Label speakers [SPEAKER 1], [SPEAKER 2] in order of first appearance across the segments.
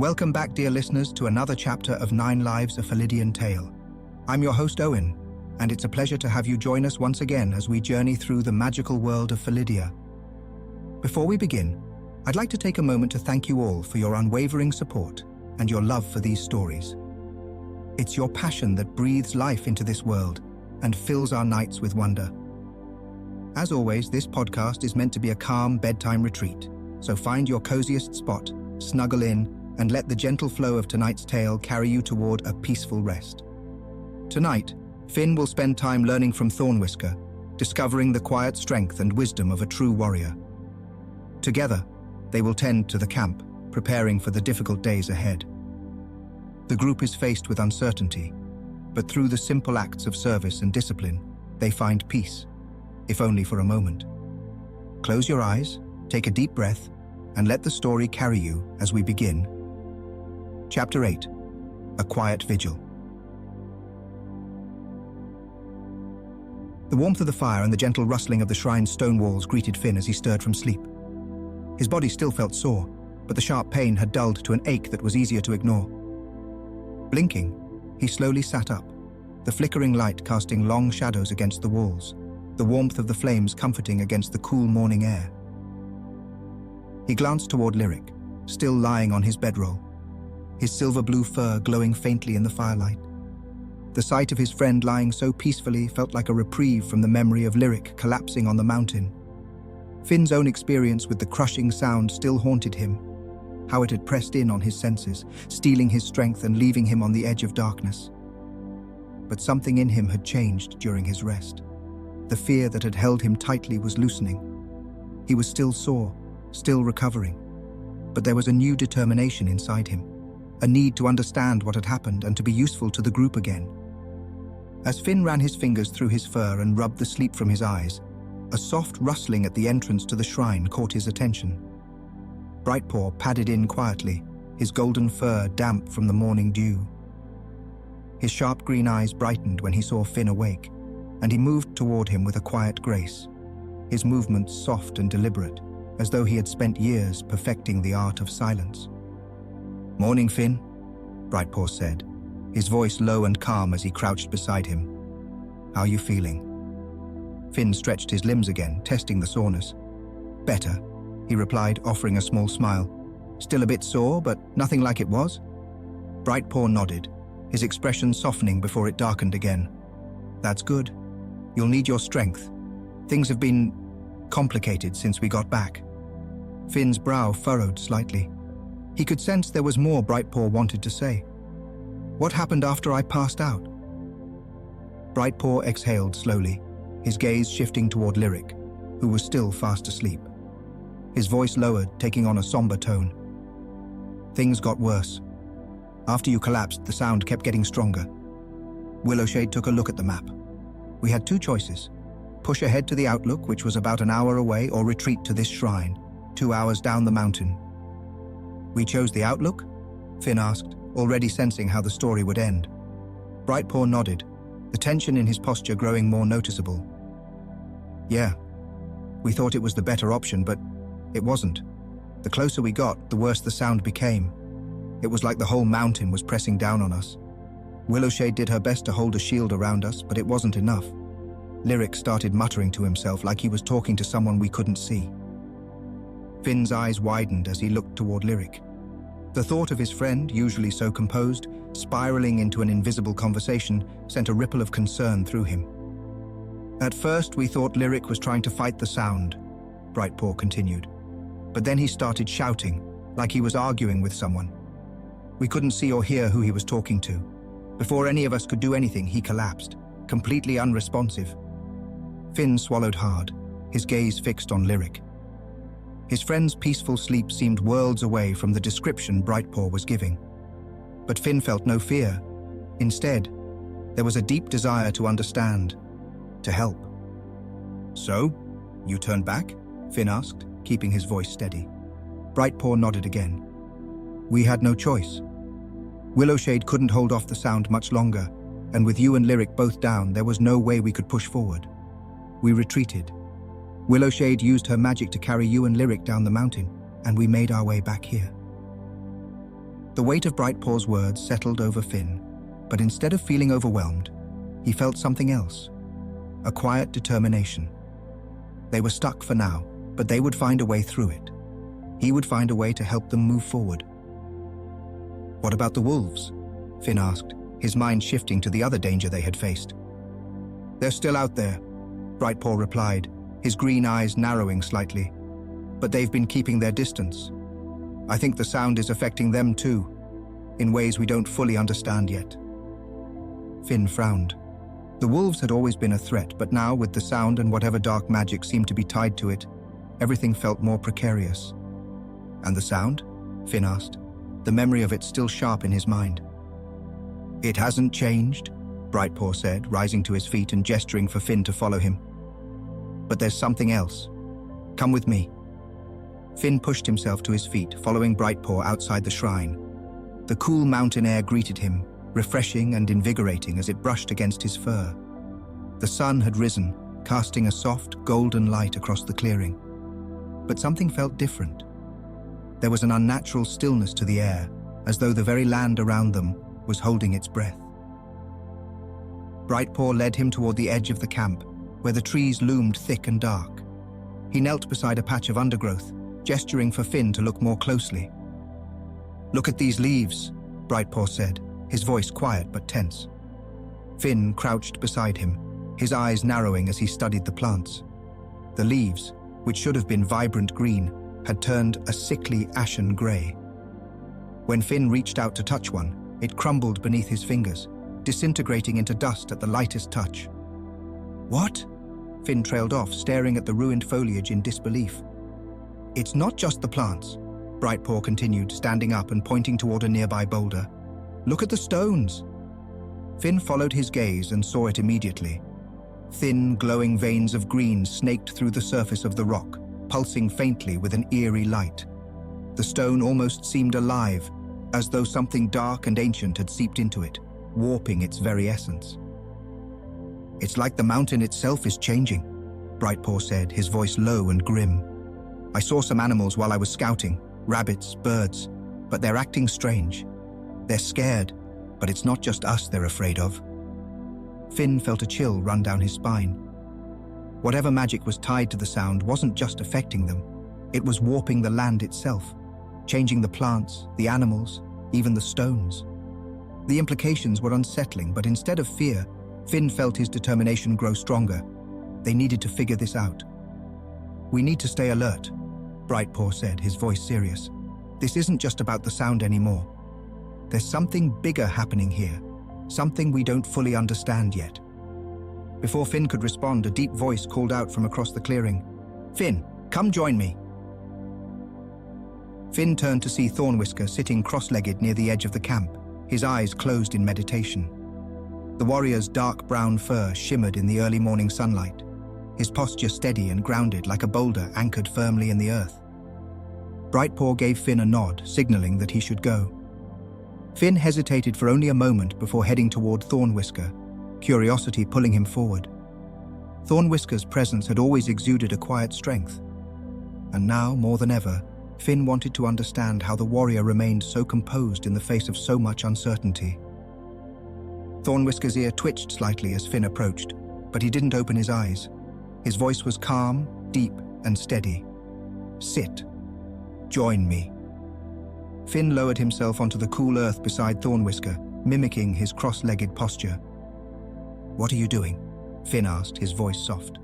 [SPEAKER 1] Welcome back, dear listeners, to another chapter of 9 Lives: A Felidian Tale. I'm your host, Owen, and it's a pleasure to have you join us once again as we journey through the magical world of Felidia. Before we begin, I'd like to take a moment to thank you all for your unwavering support and your love for these stories. It's your passion that breathes life into this world and fills our nights with wonder. As always, this podcast is meant to be a calm bedtime retreat, so find your coziest spot, snuggle in, and let the gentle flow of tonight's tale carry you toward a peaceful rest. Tonight, Finn will spend time learning from Thornwhisker, discovering the quiet strength and wisdom of a true warrior. Together, they will tend to the camp, preparing for the difficult days ahead. The group is faced with uncertainty, but through the simple acts of service and discipline, they find peace, if only for a moment. Close your eyes, take a deep breath, and let the story carry you as we begin. Chapter 8: A Quiet Vigil. The warmth of the fire and the gentle rustling of the shrine's stone walls greeted Finn as he stirred from sleep. His body still felt sore, but the sharp pain had dulled to an ache that was easier to ignore. Blinking, he slowly sat up, the flickering light casting long shadows against the walls, the warmth of the flames comforting against the cool morning air. He glanced toward Lyric, still lying on his bedroll, his silver-blue fur glowing faintly in the firelight. The sight of his friend lying so peacefully felt like a reprieve from the memory of Lyric collapsing on the mountain. Finn's own experience with the crushing sound still haunted him, how it had pressed in on his senses, stealing his strength and leaving him on the edge of darkness. But something in him had changed during his rest. The fear that had held him tightly was loosening. He was still sore, still recovering, but there was a new determination inside him, a need to understand what had happened and to be useful to the group again. As Finn ran his fingers through his fur and rubbed the sleep from his eyes, a soft rustling at the entrance to the shrine caught his attention. Brightpaw padded in quietly, his golden fur damp from the morning dew. His sharp green eyes brightened when he saw Finn awake, and he moved toward him with a quiet grace, his movements soft and deliberate, as though he had spent years perfecting the art of silence. "Morning, Finn," Brightpaw said, his voice low and calm as he crouched beside him. "How are you feeling?" Finn stretched his limbs again, testing the soreness. "Better," he replied, offering a small smile. "Still a bit sore, but nothing like it was?" Brightpaw nodded, his expression softening before it darkened again. "That's good. You'll need your strength. Things have been complicated since we got back." Finn's brow furrowed slightly. He could sense there was more Brightpaw wanted to say. "What happened after I passed out?" Brightpaw exhaled slowly, his gaze shifting toward Lyric, who was still fast asleep. His voice lowered, taking on a somber tone. "Things got worse. After you collapsed, the sound kept getting stronger. Willowshade took a look at the map. We had two choices: push ahead to the Outlook, which was about an hour away, or retreat to this shrine, 2 hours down the mountain." "We chose the Outlook?" Finn asked, already sensing how the story would end. Brightpaw nodded, the tension in his posture growing more noticeable. "Yeah, we thought it was the better option, but it wasn't. The closer we got, the worse the sound became. It was like the whole mountain was pressing down on us. Willowshade did her best to hold a shield around us, but it wasn't enough." Lyric started muttering to himself like he was talking to someone we couldn't see. Finn's eyes widened as he looked toward Lyric. The thought of his friend, usually so composed, spiraling into an invisible conversation, sent a ripple of concern through him. "At first we thought Lyric was trying to fight the sound," Brightpaw continued. "But then he started shouting, like he was arguing with someone. We couldn't see or hear who he was talking to. Before any of us could do anything, he collapsed, completely unresponsive." Finn swallowed hard, his gaze fixed on Lyric. His friend's peaceful sleep seemed worlds away from the description Brightpaw was giving. But Finn felt no fear. Instead, there was a deep desire to understand, to help. "So, you turned back?" Finn asked, keeping his voice steady. Brightpaw nodded again. "We had no choice. Willowshade couldn't hold off the sound much longer, and with you and Lyric both down, there was no way we could push forward. We retreated. Willowshade used her magic to carry you and Lyric down the mountain, and we made our way back here." The weight of Brightpaw's words settled over Finn, but instead of feeling overwhelmed, he felt something else, a quiet determination. They were stuck for now, but they would find a way through it. He would find a way to help them move forward. "What about the wolves?" Finn asked, his mind shifting to the other danger they had faced. "They're still out there," Brightpaw replied, his green eyes narrowing slightly. "But they've been keeping their distance. I think the sound is affecting them too, in ways we don't fully understand yet." Finn frowned. The wolves had always been a threat, but now, with the sound and whatever dark magic seemed to be tied to it, everything felt more precarious. "And the sound?" Finn asked, the memory of it still sharp in his mind. "It hasn't changed," Brightpaw said, rising to his feet and gesturing for Finn to follow him. "But there's something else. Come with me." Finn pushed himself to his feet, following Brightpaw outside the shrine. The cool mountain air greeted him, refreshing and invigorating as it brushed against his fur. The sun had risen, casting a soft, golden light across the clearing. But something felt different. There was an unnatural stillness to the air, as though the very land around them was holding its breath. Brightpaw led him toward the edge of the camp, where the trees loomed thick and dark. He knelt beside a patch of undergrowth, gesturing for Finn to look more closely. "Look at these leaves," Brightpaw said, his voice quiet but tense. Finn crouched beside him, his eyes narrowing as he studied the plants. The leaves, which should have been vibrant green, had turned a sickly ashen gray. When Finn reached out to touch one, it crumbled beneath his fingers, disintegrating into dust at the lightest touch. "What?" Finn trailed off, staring at the ruined foliage in disbelief. "It's not just the plants," Brightpaw continued, standing up and pointing toward a nearby boulder. "Look at the stones." Finn followed his gaze and saw it immediately. Thin, glowing veins of green snaked through the surface of the rock, pulsing faintly with an eerie light. The stone almost seemed alive, as though something dark and ancient had seeped into it, warping its very essence. "It's like the mountain itself is changing," Brightpaw said, his voice low and grim. "I saw some animals while I was scouting, rabbits, birds, but they're acting strange. They're scared, but it's not just us they're afraid of." Finn felt a chill run down his spine. Whatever magic was tied to the sound wasn't just affecting them, it was warping the land itself, changing the plants, the animals, even the stones. The implications were unsettling, but instead of fear, Finn felt his determination grow stronger. They needed to figure this out. "We need to stay alert," Brightpaw said, his voice serious. "This isn't just about the sound anymore. There's something bigger happening here, something we don't fully understand yet." Before Finn could respond, a deep voice called out from across the clearing. "Finn, come join me." Finn turned to see Thornwhisker sitting cross-legged near the edge of the camp, his eyes closed in meditation. The warrior's dark brown fur shimmered in the early morning sunlight, his posture steady and grounded like a boulder anchored firmly in the earth. Brightpaw gave Finn a nod, signaling that he should go. Finn hesitated for only a moment before heading toward Thornwhisker, curiosity pulling him forward. Thornwhisker's presence had always exuded a quiet strength, and now, more than ever, Finn wanted to understand how the warrior remained so composed in the face of so much uncertainty. Thornwhisker's ear twitched slightly as Finn approached, but he didn't open his eyes. His voice was calm, deep, and steady. "Sit. Join me." Finn lowered himself onto the cool earth beside Thornwhisker, mimicking his cross-legged posture. "What are you doing?" Finn asked, his voice soft.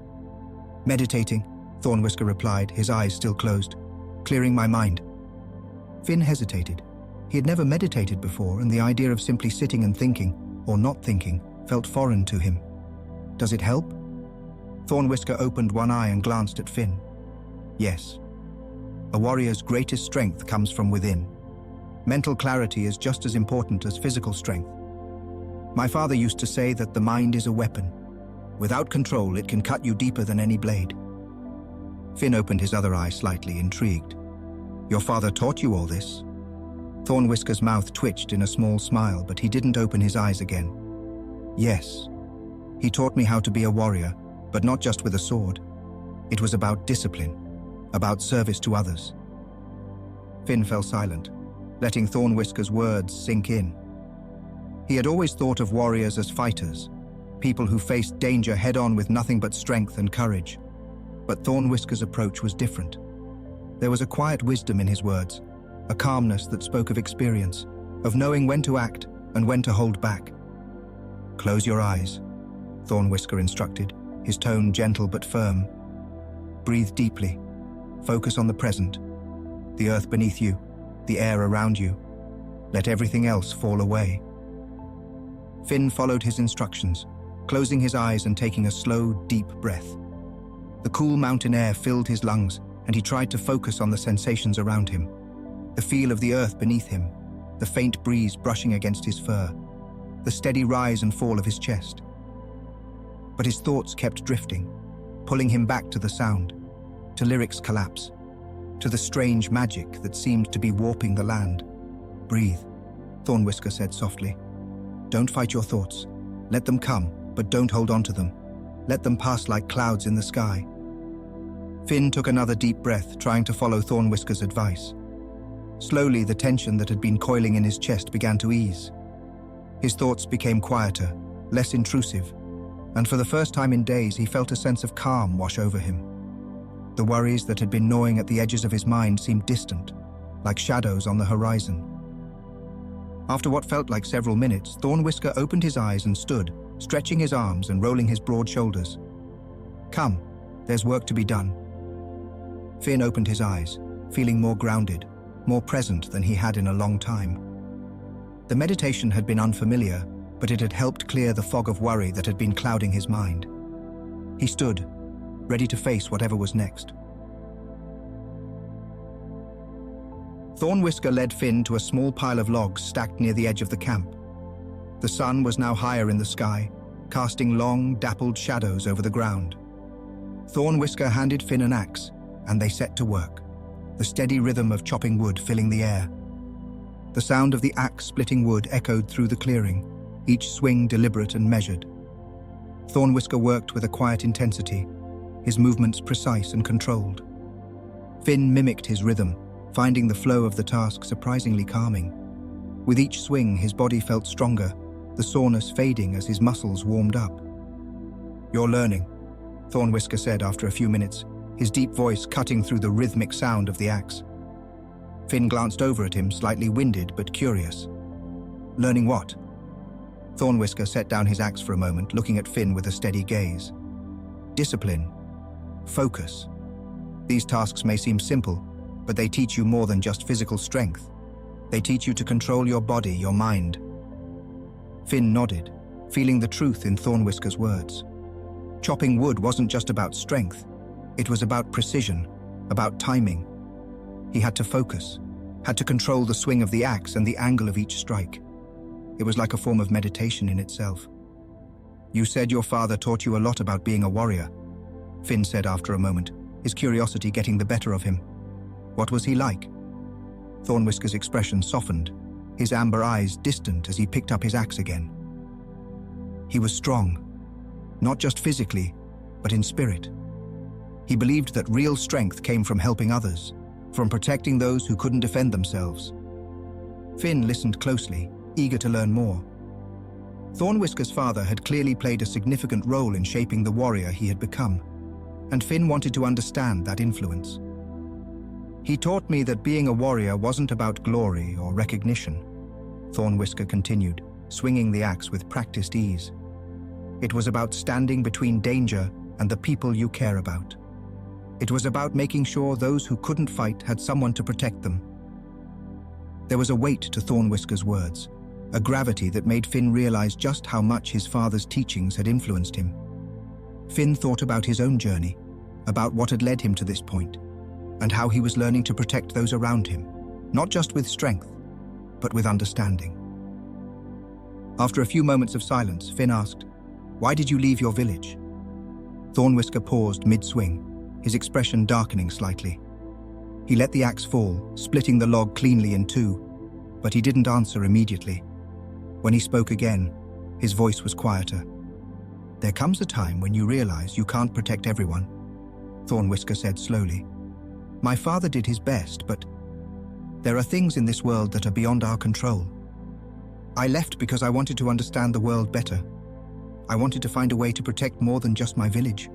[SPEAKER 1] "Meditating," Thornwhisker replied, his eyes still closed. "Clearing my mind." Finn hesitated. He had never meditated before, and the idea of simply sitting and thinking, or not thinking, felt foreign to him. "Does it help?" Thornwhisker opened one eye and glanced at Finn. "Yes. A warrior's greatest strength comes from within. Mental clarity is just as important as physical strength. My father used to say that the mind is a weapon. Without control, it can cut you deeper than any blade." Finn opened his other eye slightly, intrigued. "Your father taught you all this?" Thornwhisker's mouth twitched in a small smile, but he didn't open his eyes again. "Yes. He taught me how to be a warrior, but not just with a sword. It was about discipline, about service to others." Finn fell silent. letting Thornwhisker's words sink in. He had always thought of warriors as fighters, people who faced danger head-on with nothing but strength and courage. But Thornwhisker's approach was different. There was a quiet wisdom in his words, a calmness that spoke of experience, of knowing when to act and when to hold back. "Close your eyes," Thornwhisker instructed, his tone gentle but firm. "Breathe deeply. Focus on the present, the earth beneath you, the air around you. Let everything else fall away." Finn followed his instructions, closing his eyes and taking a slow, deep breath. The cool mountain air filled his lungs, and he tried to focus on the sensations around him. The feel of the earth beneath him, the faint breeze brushing against his fur, the steady rise and fall of his chest. But his thoughts kept drifting, pulling him back to the sound, to Lyric's collapse, to the strange magic that seemed to be warping the land. "Breathe," Thornwhisker said softly. "Don't fight your thoughts. Let them come, but don't hold on to them. Let them pass like clouds in the sky." Finn took another deep breath, trying to follow Thornwhisker's advice. Slowly, the tension that had been coiling in his chest began to ease. His thoughts became quieter, less intrusive, and for the first time in days he felt a sense of calm wash over him. The worries that had been gnawing at the edges of his mind seemed distant, like shadows on the horizon. After what felt like several minutes, Thornwhisker opened his eyes and stood, stretching his arms and rolling his broad shoulders. "Come, there's work to be done." Finn opened his eyes, feeling more grounded, more present than he had in a long time. The meditation had been unfamiliar, but it had helped clear the fog of worry that had been clouding his mind. He stood, ready to face whatever was next. Thornwhisker led Finn to a small pile of logs stacked near the edge of the camp. The sun was now higher in the sky, casting long, dappled shadows over the ground. Thornwhisker handed Finn an axe, and they set to work, the steady rhythm of chopping wood filling the air. The sound of the axe splitting wood echoed through the clearing, each swing deliberate and measured. Thornwhisker worked with a quiet intensity, his movements precise and controlled. Finn mimicked his rhythm, finding the flow of the task surprisingly calming. With each swing, his body felt stronger, the soreness fading as his muscles warmed up. "You're learning," Thornwhisker said after a few minutes, his deep voice cutting through the rhythmic sound of the axe. Finn glanced over at him, slightly winded but curious. "Learning what?" Thornwhisker set down his axe for a moment, looking at Finn with a steady gaze. "Discipline. Focus. These tasks may seem simple, but they teach you more than just physical strength. They teach you to control your body, your mind." Finn nodded, feeling the truth in Thornwhisker's words. Chopping wood wasn't just about strength. It was about precision, about timing. He had to focus, had to control the swing of the axe and the angle of each strike. It was like a form of meditation in itself. "You said your father taught you a lot about being a warrior," Finn said after a moment, his curiosity getting the better of him. "What was he like?" Thornwhisker's expression softened, his amber eyes distant as he picked up his axe again. "He was strong, not just physically, but in spirit. He believed that real strength came from helping others, from protecting those who couldn't defend themselves." Finn listened closely, eager to learn more. Thornwhisker's father had clearly played a significant role in shaping the warrior he had become, and Finn wanted to understand that influence. "He taught me that being a warrior wasn't about glory or recognition," Thornwhisker continued, swinging the axe with practiced ease. "It was about standing between danger and the people you care about. It was about making sure those who couldn't fight had someone to protect them." There was a weight to Thornwhisker's words, a gravity that made Finn realize just how much his father's teachings had influenced him. Finn thought about his own journey, about what had led him to this point, and how he was learning to protect those around him, not just with strength, but with understanding. After a few moments of silence, Finn asked, "Why did you leave your village?" Thornwhisker paused mid-swing, his expression darkening slightly. He let the axe fall, splitting the log cleanly in two, but he didn't answer immediately. When he spoke again, his voice was quieter. "There comes a time when you realize you can't protect everyone," Thornwhisker said slowly. "My father did his best, but..." There are things in this world that are beyond our control. I left because I wanted to understand the world better. I wanted to find a way to protect more than just my village.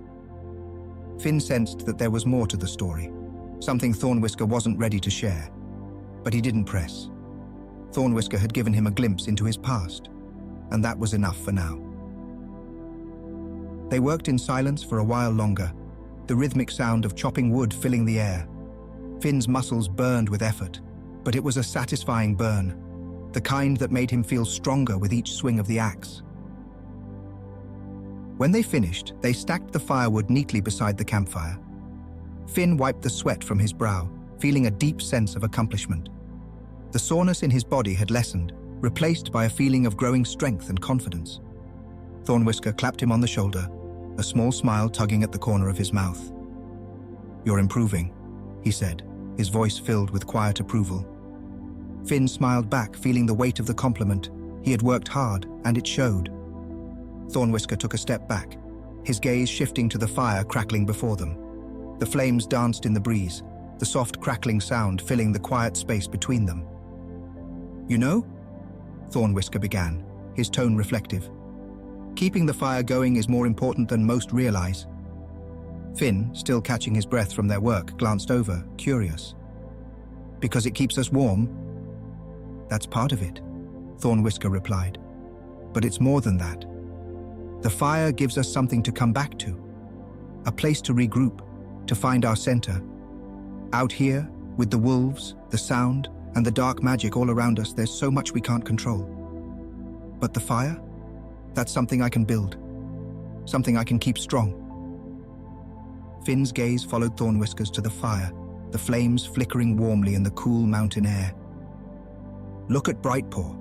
[SPEAKER 1] Finn sensed that there was more to the story, something Thornwhisker wasn't ready to share. But he didn't press. Thornwhisker had given him a glimpse into his past, and that was enough for now. They worked in silence for a while longer, the rhythmic sound of chopping wood filling the air. Finn's muscles burned with effort, but it was a satisfying burn, the kind that made him feel stronger with each swing of the axe. When they finished, they stacked the firewood neatly beside the campfire. Finn wiped the sweat from his brow, feeling a deep sense of accomplishment. The soreness in his body had lessened, replaced by a feeling of growing strength and confidence. Thornwhisker clapped him on the shoulder, a small smile tugging at the corner of his mouth. "You're improving," he said, his voice filled with quiet approval. Finn smiled back, feeling the weight of the compliment. He had worked hard, and it showed. Thornwhisker took a step back, his gaze shifting to the fire crackling before them. The flames danced in the breeze, the soft crackling sound filling the quiet space between them. "You know," Thornwhisker began, his tone reflective, "keeping the fire going is more important than most realize." Finn, still catching his breath from their work, glanced over, curious. "Because it keeps us warm?" "That's part of it," Thornwhisker replied. "But it's more than that. The fire gives us something to come back to, a place to regroup, to find our center. Out here, with the wolves, the sound, and the dark magic all around us, there's so much we can't control. But the fire? That's something I can build. Something I can keep strong." Finn's gaze followed Thornwhisker's to the fire, the flames flickering warmly in the cool mountain air. "Look at Brightpaw,"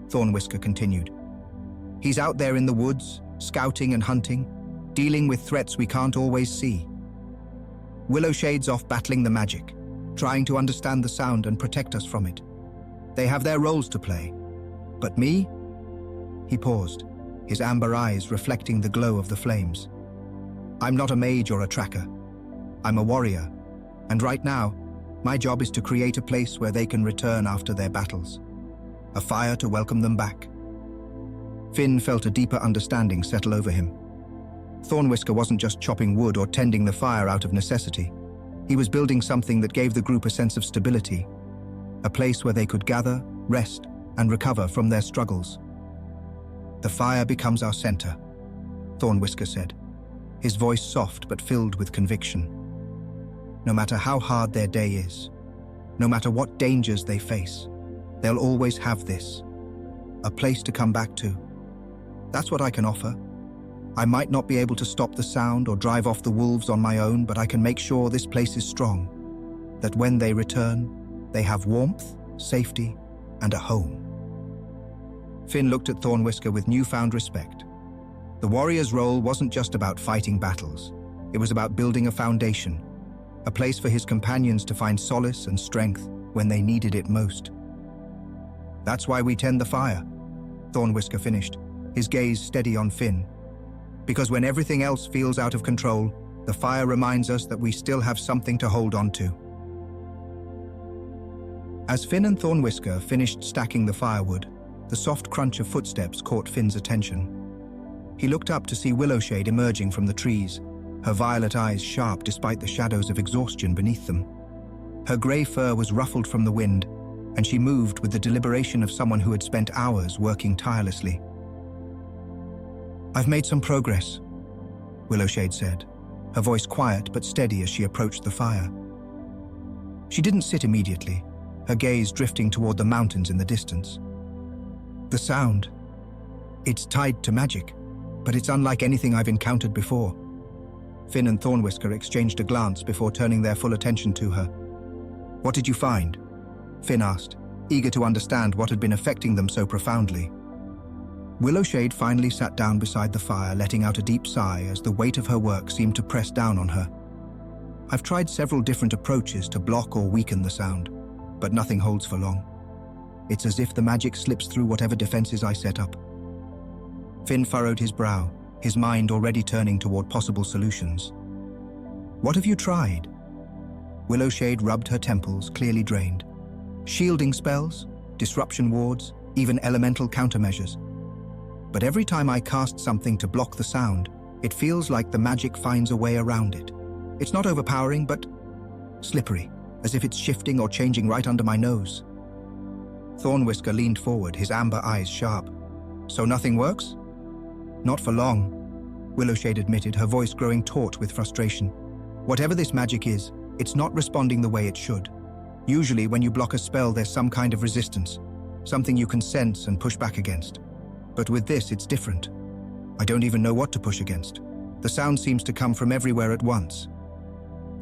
[SPEAKER 1] Thornwhisker continued. "He's out there in the woods, scouting and hunting, dealing with threats we can't always see. Willowshade's off battling the magic, trying to understand the sound and protect us from it. They have their roles to play. But me?" He paused, his amber eyes reflecting the glow of the flames. "I'm not a mage or a tracker. I'm a warrior, and right now, my job is to create a place where they can return after their battles. A fire to welcome them back." Finn felt a deeper understanding settle over him. Thornwhisker wasn't just chopping wood or tending the fire out of necessity. He was building something that gave the group a sense of stability, a place where they could gather, rest, and recover from their struggles. "The fire becomes our center," Thornwhisker said, his voice soft but filled with conviction. "No matter how hard their day is, no matter what dangers they face, they'll always have this, a place to come back to. That's what I can offer. I might not be able to stop the sound or drive off the wolves on my own, but I can make sure this place is strong, that when they return, they have warmth, safety, and a home." Finn looked at Thornwhisker with newfound respect. The warrior's role wasn't just about fighting battles. It was about building a foundation, a place for his companions to find solace and strength when they needed it most. "That's why we tend the fire," Thornwhisker finished, his gaze steady on Finn. "Because when everything else feels out of control, the fire reminds us that we still have something to hold on to." As Finn and Thornwhisker finished stacking the firewood, the soft crunch of footsteps caught Finn's attention. He looked up to see Willowshade emerging from the trees, her violet eyes sharp despite the shadows of exhaustion beneath them. Her grey fur was ruffled from the wind, and she moved with the deliberation of someone who had spent hours working tirelessly. "I've made some progress," Willowshade said, her voice quiet but steady as she approached the fire. She didn't sit immediately, her gaze drifting toward the mountains in the distance. "The sound. It's tied to magic, but it's unlike anything I've encountered before." Finn and Thornwhisker exchanged a glance before turning their full attention to her. "What did you find?" Finn asked, eager to understand what had been affecting them so profoundly. Willowshade finally sat down beside the fire, letting out a deep sigh as the weight of her work seemed to press down on her. "I've tried several different approaches to block or weaken the sound, but nothing holds for long. It's as if the magic slips through whatever defenses I set up." Finn furrowed his brow, his mind already turning toward possible solutions. "What have you tried?" Willowshade rubbed her temples, clearly drained. Shielding spells, disruption wards, even elemental countermeasures. But every time I cast something to block the sound, it feels like the magic finds a way around it. It's not overpowering, but slippery, as if it's shifting or changing right under my nose. Thornwhisker leaned forward, his amber eyes sharp. So nothing works? Not for long, Willowshade admitted, her voice growing taut with frustration. Whatever this magic is, it's not responding the way it should. Usually when you block a spell, there's some kind of resistance, something you can sense and push back against. But with this, it's different. I don't even know what to push against. The sound seems to come from everywhere at once.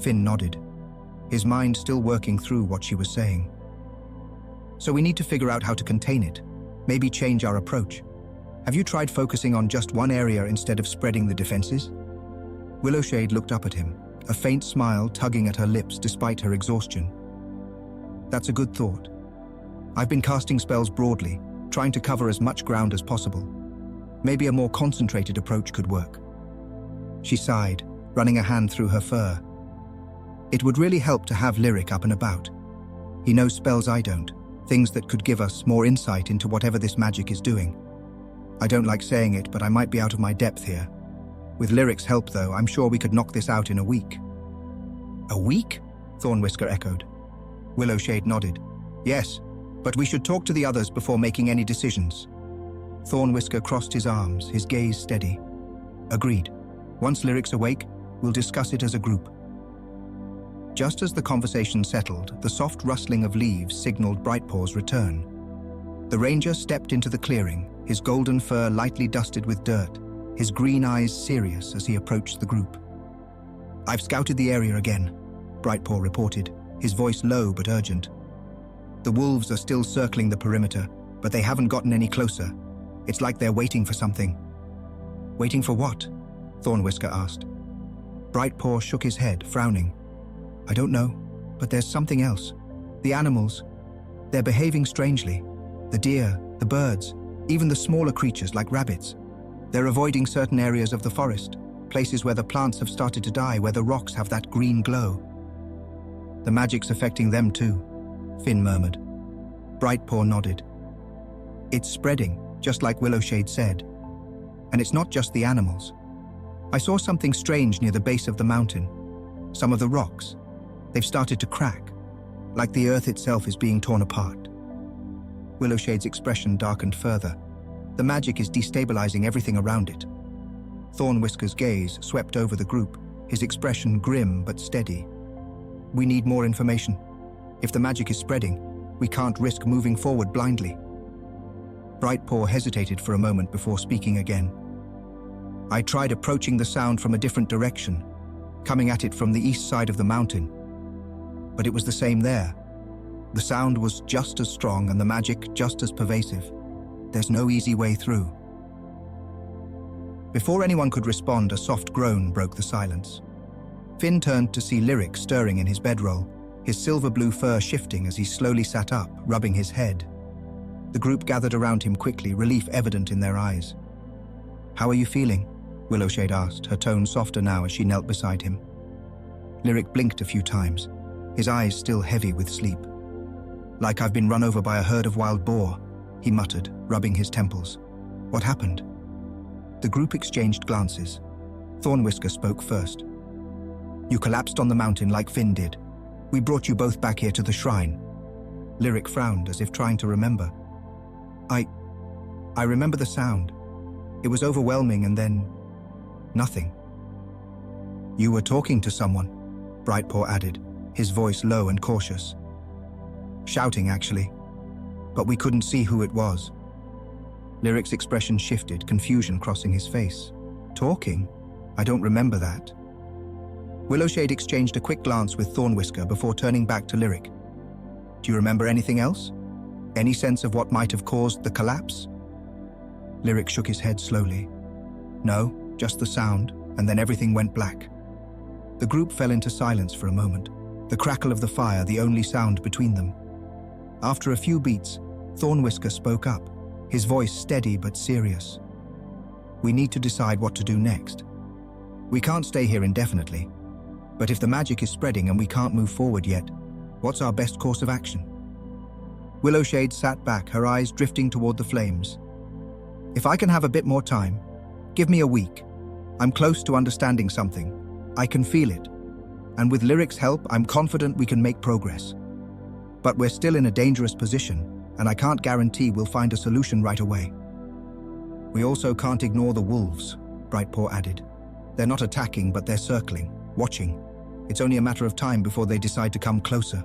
[SPEAKER 1] Finn nodded, his mind still working through what she was saying. So we need to figure out how to contain it, maybe change our approach. Have you tried focusing on just one area instead of spreading the defenses? Willowshade looked up at him, a faint smile tugging at her lips despite her exhaustion. That's a good thought. I've been casting spells broadly, trying to cover as much ground as possible. Maybe a more concentrated approach could work. She sighed, running a hand through her fur. It would really help to have Lyric up and about. He knows spells I don't, things that could give us more insight into whatever this magic is doing. I don't like saying it, but I might be out of my depth here. With Lyric's help, though, I'm sure we could knock this out in a week. A week? Thornwhisker echoed. Willowshade nodded. Yes, but we should talk to the others before making any decisions. Thornwhisker crossed his arms, his gaze steady. Agreed. Once Lyric's awake, we'll discuss it as a group. Just as the conversation settled, the soft rustling of leaves signaled Brightpaw's return. The ranger stepped into the clearing, his golden fur lightly dusted with dirt, his green eyes serious as he approached the group. I've scouted the area again, Brightpaw reported, his voice low but urgent. The wolves are still circling the perimeter, but they haven't gotten any closer. It's like they're waiting for something. Waiting for what? Thornwhisker asked. Brightpaw shook his head, frowning. I don't know, but there's something else. The animals, they're behaving strangely. The deer, the birds, even the smaller creatures like rabbits. They're avoiding certain areas of the forest, places where the plants have started to die, where the rocks have that green glow. The magic's affecting them too, Finn murmured. Brightpaw nodded. It's spreading, just like Willowshade said. And it's not just the animals. I saw something strange near the base of the mountain. Some of the rocks, they've started to crack, like the earth itself is being torn apart. Willowshade's expression darkened further. The magic is destabilizing everything around it. Thornwhisker's gaze swept over the group, his expression grim but steady. We need more information. If the magic is spreading, we can't risk moving forward blindly. Brightpaw hesitated for a moment before speaking again. I tried approaching the sound from a different direction, coming at it from the east side of the mountain. But it was the same there. The sound was just as strong and the magic just as pervasive. There's no easy way through. Before anyone could respond, a soft groan broke the silence. Finn turned to see Lyric stirring in his bedroll, his silver-blue fur shifting as he slowly sat up, rubbing his head. The group gathered around him quickly, relief evident in their eyes. How are you feeling? Willowshade asked, her tone softer now as she knelt beside him. Lyric blinked a few times, his eyes still heavy with sleep. Like I've been run over by a herd of wild boar, he muttered, rubbing his temples. What happened? The group exchanged glances. Thornwhisker spoke first. You collapsed on the mountain like Finn did. We brought you both back here to the shrine. Lyric frowned as if trying to remember. I remember the sound. It was overwhelming and then nothing. You were talking to someone, Brightpaw added, his voice low and cautious. Shouting, actually. But we couldn't see who it was. Lyric's expression shifted, confusion crossing his face. Talking? I don't remember that. Willowshade exchanged a quick glance with Thornwhisker before turning back to Lyric. Do you remember anything else? Any sense of what might have caused the collapse? Lyric shook his head slowly. No, just the sound, and then everything went black. The group fell into silence for a moment, the crackle of the fire the only sound between them. After a few beats, Thornwhisker spoke up, his voice steady but serious. We need to decide what to do next. We can't stay here indefinitely, but if the magic is spreading and we can't move forward yet, what's our best course of action? Willowshade sat back, her eyes drifting toward the flames. If I can have a bit more time, give me a week. I'm close to understanding something. I can feel it. And with Lyric's help, I'm confident we can make progress. But we're still in a dangerous position, and I can't guarantee we'll find a solution right away. We also can't ignore the wolves, Brightpaw added. They're not attacking, but they're circling, watching. It's only a matter of time before they decide to come closer.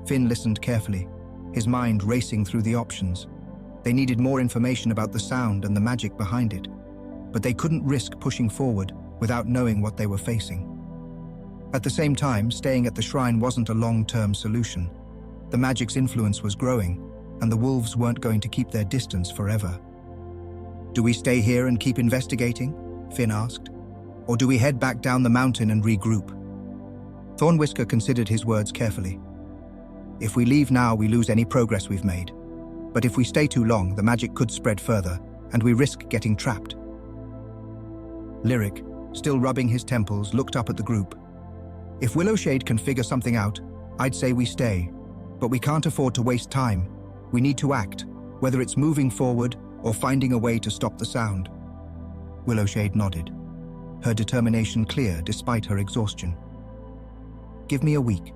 [SPEAKER 1] Finn listened carefully, his mind racing through the options. They needed more information about the sound and the magic behind it, but they couldn't risk pushing forward without knowing what they were facing. At the same time, staying at the shrine wasn't a long-term solution. The magic's influence was growing, and the wolves weren't going to keep their distance forever. Do we stay here and keep investigating? Finn asked. Or do we head back down the mountain and regroup? Thornwhisker considered his words carefully. If we leave now, we lose any progress we've made. But if we stay too long, the magic could spread further, and we risk getting trapped. Lyric, still rubbing his temples, looked up at the group. If Willowshade can figure something out, I'd say we stay. But we can't afford to waste time. We need to act, whether it's moving forward or finding a way to stop the sound. Willowshade nodded, her determination clear despite her exhaustion. Give me a week.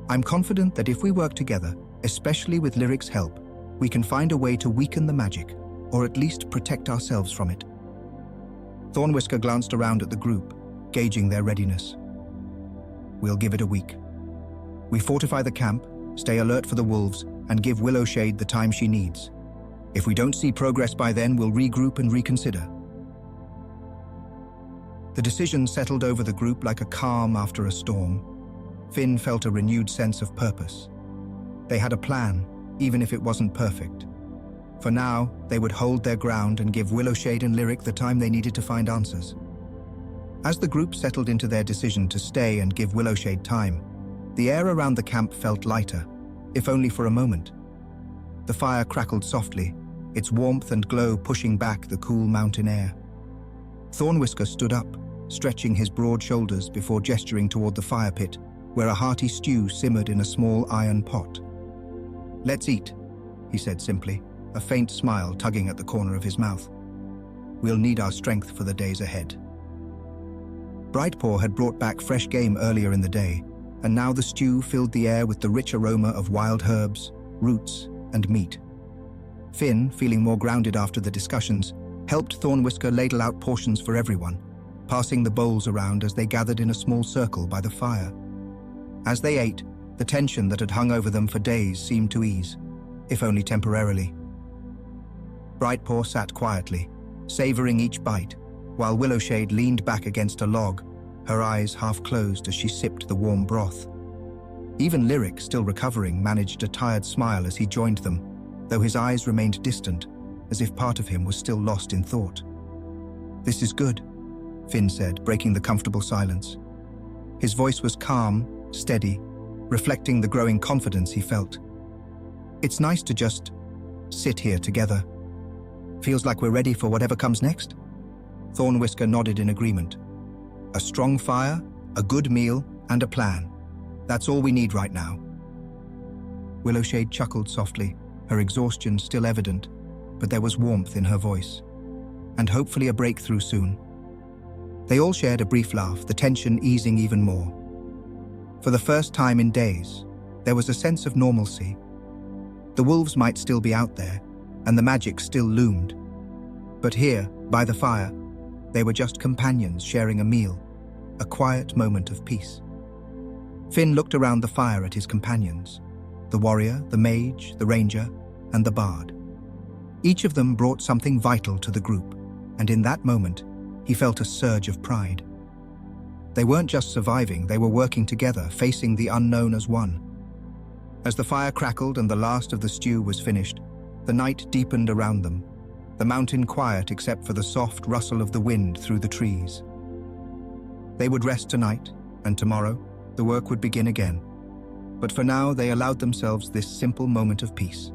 [SPEAKER 1] I'm confident that if we work together, especially with Lyric's help, we can find a way to weaken the magic, or at least protect ourselves from it. Thornwhisker glanced around at the group, gauging their readiness. We'll give it a week. We fortify the camp, stay alert for the wolves, and give Willowshade the time she needs. If we don't see progress by then, we'll regroup and reconsider. The decision settled over the group like a calm after a storm. Finn felt a renewed sense of purpose. They had a plan, even if it wasn't perfect. For now, they would hold their ground and give Willowshade and Lyric the time they needed to find answers. As the group settled into their decision to stay and give Willowshade time, the air around the camp felt lighter, if only for a moment. The fire crackled softly, its warmth and glow pushing back the cool mountain air. Thornwhisker stood up, stretching his broad shoulders before gesturing toward the fire pit, where a hearty stew simmered in a small iron pot. Let's eat, he said simply, a faint smile tugging at the corner of his mouth. We'll need our strength for the days ahead. Brightpaw had brought back fresh game earlier in the day, and now the stew filled the air with the rich aroma of wild herbs, roots, and meat. Finn, feeling more grounded after the discussions, helped Thornwhisker ladle out portions for everyone, passing the bowls around as they gathered in a small circle by the fire. As they ate, the tension that had hung over them for days seemed to ease, if only temporarily. Brightpaw sat quietly, savoring each bite, while Willowshade leaned back against a log, her eyes half closed as she sipped the warm broth. Even Lyric, still recovering, managed a tired smile as he joined them, though his eyes remained distant, as if part of him was still lost in thought. This is good, Finn said, breaking the comfortable silence. His voice was calm, steady, reflecting the growing confidence he felt. It's nice to just sit here together. Feels like we're ready for whatever comes next? Thornwhisker nodded in agreement. A strong fire, a good meal, and a plan. That's all we need right now. Willowshade chuckled softly, her exhaustion still evident, but there was warmth in her voice. And hopefully a breakthrough soon. They all shared a brief laugh, the tension easing even more. For the first time in days, there was a sense of normalcy. The wolves might still be out there, and the magic still loomed. But here, by the fire, they were just companions sharing a meal, a quiet moment of peace. Finn looked around the fire at his companions, the warrior, the mage, the ranger, and the bard. Each of them brought something vital to the group, and in that moment, he felt a surge of pride. They weren't just surviving, they were working together, facing the unknown as one. As the fire crackled and the last of the stew was finished, the night deepened around them, the mountain quiet except for the soft rustle of the wind through the trees. They would rest tonight, and tomorrow, the work would begin again. But for now, they allowed themselves this simple moment of peace.